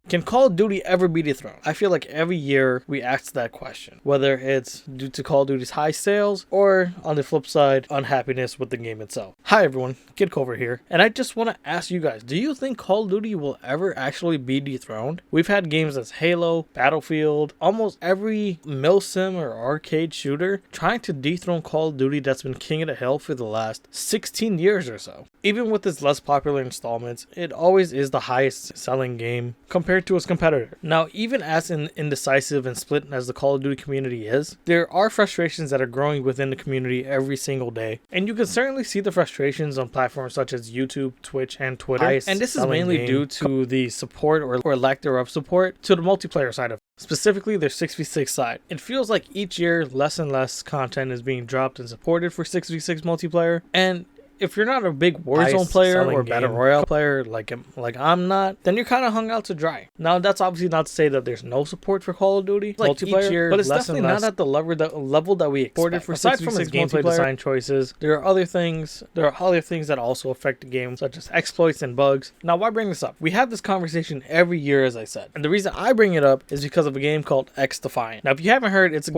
Can Call of Duty ever be dethroned? I feel like every year we ask that question, whether it's due to Call of Duty's high sales or, on the flip side, unhappiness with the game itself. Hi everyone, Kid Cover here, and I just want to ask you guys, do you think Call of Duty will ever actually be dethroned? We've had games as Halo, Battlefield, almost every milsim or arcade shooter trying to dethrone Call of Duty that's been king of the hill for the last 16 years or so. Even with its less popular installments, it always is the highest selling game compared to its competitor. Now, even as indecisive and split as the Call of Duty community is, there are frustrations that are growing within the community every single day, and you can certainly see the frustrations on platforms such as YouTube, Twitch, and Twitter. And this is mainly due to the support or lack thereof support to the multiplayer side of it. Specifically their 6v6 side. It feels like each year less and less content is being dropped and supported for 6v6 multiplayer, and if you're not a big Warzone player or Battle Royale player like I'm not, then you're kind of hung out to dry. Now, that's obviously not to say that there's no support for Call of Duty multiplayer, year, but it's definitely not at the level that we expected. For aside from its gameplay design choices, there are other things that also affect the game, such as exploits and bugs. Now, why bring this up? We have this conversation every year, as I said, and the reason I bring it up is because of a game called XDefiant. Now, if you haven't heard, it's a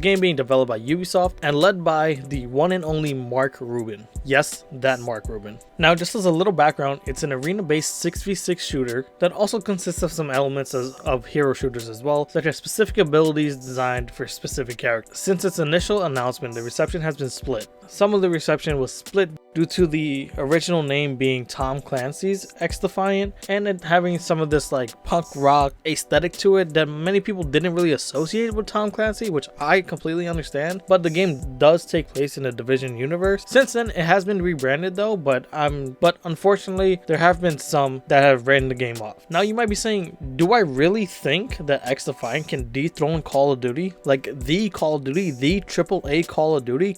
game being developed by Ubisoft and led by the one and only Mark Rubin. Yes, that Mark Rubin. Now, just as a little background, it's an arena-based 6v6 shooter that also consists of some elements of hero shooters as well, such as specific abilities designed for specific characters. Since its initial announcement, the reception has been split. Some of the reception was split due to the original name being Tom Clancy's XDefiant, and it having some of this like punk rock aesthetic to it that many people didn't really associate with Tom Clancy, which I completely understand. But the game does take place in the Division universe. Since then, it has been rebranded though, but unfortunately, there have been some that have written the game off. Now, you might be saying, do I really think that XDefiant can dethrone Call of Duty? Like the Call of Duty, the AAA Call of Duty,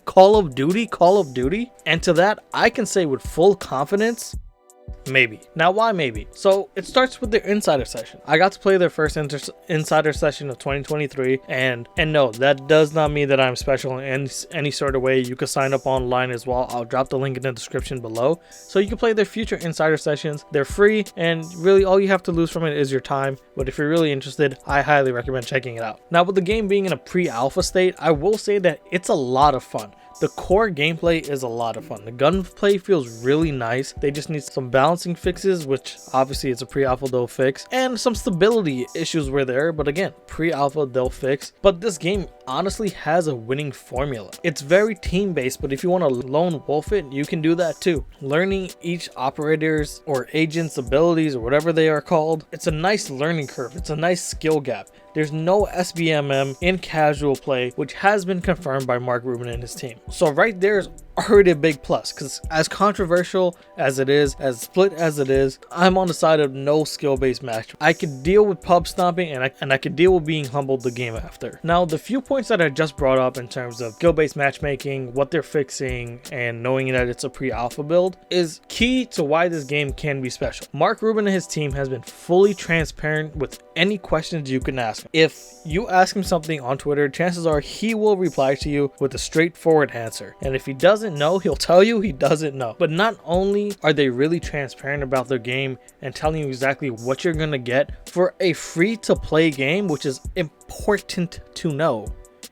Call of Duty? And to that, I can say with full confidence, maybe. Now, why maybe? So it starts with their insider session. I got to play their first insider session of 2023, and no, that does not mean that I'm special in any sort of way. You can sign up online as well. I'll drop the link in the description below, so you can play their future insider sessions. They're free, and really all you have to lose from it is your time. But if you're really interested, I highly recommend checking it out. Now, with the game being in a pre-alpha state, I will say that it's a lot of fun. The core gameplay is a lot of fun. The gunplay feels really nice. They just need some balancing fixes, which obviously it's a pre-alpha they'll fix, and some stability issues were there, but again, pre-alpha they'll fix. But this game honestly has a winning formula. It's very team-based, but if you want to lone wolf it, you can do that too. Learning each operator's or agent's abilities or whatever they are called, it's a nice learning curve. It's a nice skill gap. There's no SBMM in casual play, which has been confirmed by Mark Rubin and his team. So right there is already a big plus, because as controversial as it is, as split as it is, I'm on the side of no skill-based match. I could deal with pub stomping, and I could deal with being humbled the game after. Now, the few points that I just brought up in terms of skill-based matchmaking, what they're fixing, and knowing that it's a pre-alpha build is key to why this game can be special. Mark Rubin and his team has been fully transparent with any questions you can ask him. If you ask him something on Twitter, chances are he will reply to you with a straightforward answer. And if he doesn't know, he'll tell you he doesn't know. But not only are they really transparent about their game and telling you exactly what you're gonna get for a free-to-play game, which is important to know.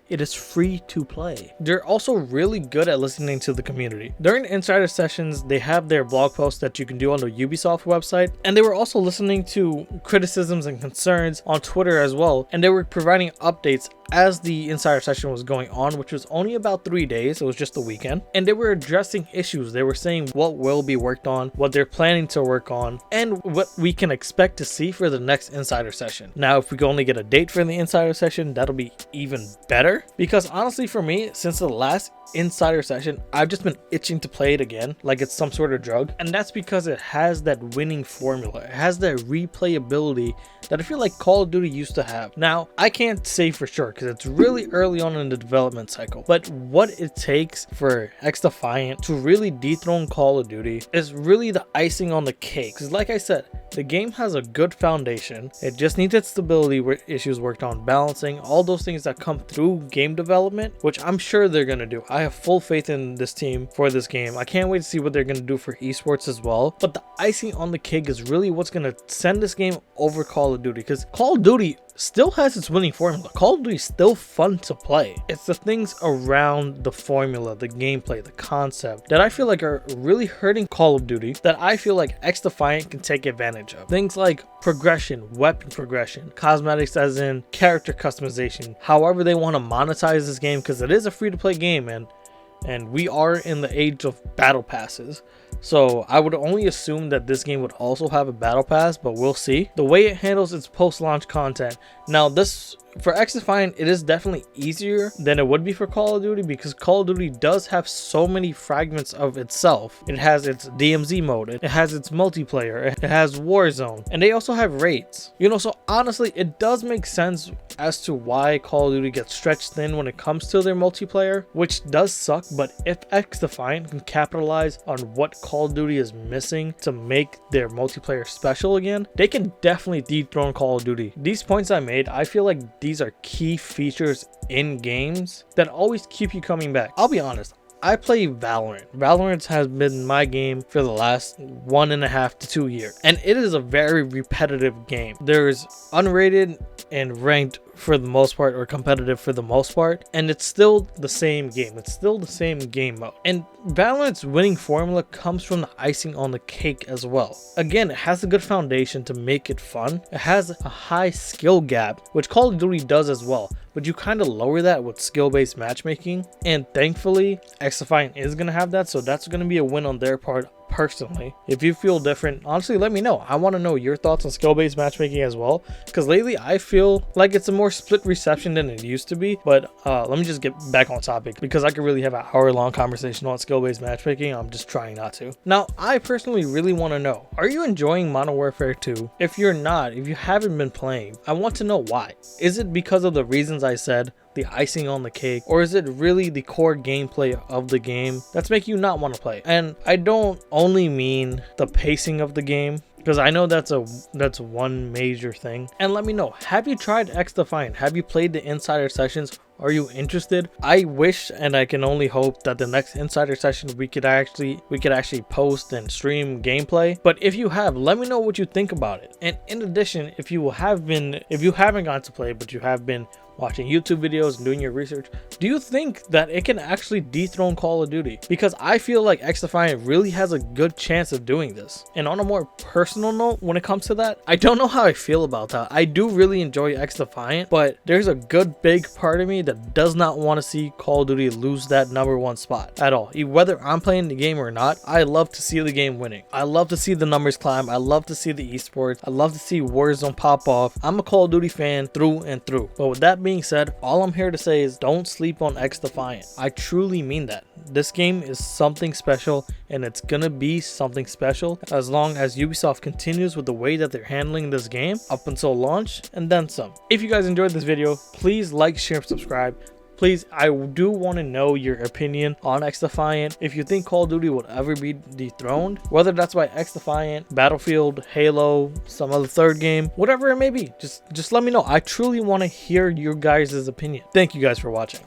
It is free to play. They're also really good at listening to the community. During the insider sessions, they have their blog posts that you can do on the Ubisoft website, and they were also listening to criticisms and concerns on Twitter as well, and they were providing updates as the insider session was going on, which was only about 3 days. It was just the weekend, and they were addressing issues. They were saying what will be worked on, what they're planning to work on, and what we can expect to see for the next insider session. Now, if we can only get a date for the insider session, that'll be even better, because honestly for me, since the last insider session, I've just been itching to play it again like it's some sort of drug, and that's because it has that winning formula. It has that replayability that I feel like Call of Duty used to have. Now, I can't say for sure, because it's really early on in the development cycle. But what it takes for XDefiant to really dethrone Call of Duty is really the icing on the cake. Because like I said, the game has a good foundation. It just needs its stability issues worked on, balancing, all those things that come through game development, which I'm sure they're going to do. I have full faith in this team for this game. I can't wait to see what they're going to do for esports as well. But the icing on the cake is really what's going to send this game over Call of Duty, because Call of Duty still has its winning formula. Call of Duty is still fun to play. It's the things around the formula, the gameplay, the concept that I feel like are really hurting Call of Duty, that I feel like XDefiant can take advantage of. Things like progression, weapon progression, cosmetics as in character customization, however they want to monetize this game, because it is a free-to-play game, and we are in the age of battle passes. So I would only assume that this game would also have a battle pass, but we'll see. The way it handles its post-launch content. Now this, for XDefiant, it is definitely easier than it would be for Call of Duty, because Call of Duty does have so many fragments of itself. It has its DMZ mode, it has its multiplayer, it has Warzone, and they also have raids. You know, so honestly, it does make sense as to why Call of Duty gets stretched thin when it comes to their multiplayer, which does suck. But if XDefiant can capitalize on what Call of Duty is missing to make their multiplayer special again, they can definitely dethrone Call of Duty. These points I made, I feel like these are key features in games that always keep you coming back. I'll be honest, I play Valorant. Valorant has been my game for the last 1.5 to 2 years, and it is a very repetitive game. There's unrated and ranked for the most part, or competitive for the most part, and it's still the same game. It's still the same game mode. And Valorant's winning formula comes from the icing on the cake as well. Again, it has a good foundation to make it fun. It has a high skill gap, which Call of Duty does as well, but you kind of lower that with skill-based matchmaking, and thankfully XDefiant is going to have that, so that's going to be a win on their part. Personally, if you feel different, honestly, let me know. I want to know your thoughts on skill-based matchmaking as well, because lately I feel like it's a more split reception than it used to be. But let me just get back on topic, because I could really have an hour-long conversation on skill-based matchmaking. I'm just trying not to. Now, I personally really want to know, are you enjoying Modern Warfare 2? If you're not, if you haven't been playing, I want to know why. Is it because of the reasons I said, the icing on the cake, or is it really the core gameplay of the game that's making you not want to play? And I don't only mean the pacing of the game, because I know that's one major thing. And let me know, have you tried XDefiant? Have you played the insider sessions? Are you interested? I wish, and I can only hope, that the next insider session we could actually post and stream gameplay. But if you have, let me know what you think about it. And in addition, if you haven't gone to play, but you have been watching YouTube videos and doing your research, do you think that it can actually dethrone Call of Duty? Because I feel like XDefiant really has a good chance of doing this. And on a more personal note, when it comes to that, I don't know how I feel about that. I do really enjoy XDefiant, but there's a good big part of me that does not want to see Call of Duty lose that #1 spot at all. Whether I'm playing the game or not, I love to see the game winning. I love to see the numbers climb. I love to see the esports. I love to see Warzone pop off. I'm a Call of Duty fan through and through. But with that being said, all I'm here to say is don't sleep on XDefiant. I truly mean that. This game is something special, and it's gonna be something special as long as Ubisoft continues with the way that they're handling this game up until launch, and then some. If you guys enjoyed this video, please like, share, and subscribe. Please, I do want to know your opinion on XDefiant. If you think Call of Duty would ever be dethroned, whether that's by XDefiant, Battlefield, Halo, some other third game, whatever it may be, just let me know. I truly want to hear your guys' opinion. Thank you guys for watching.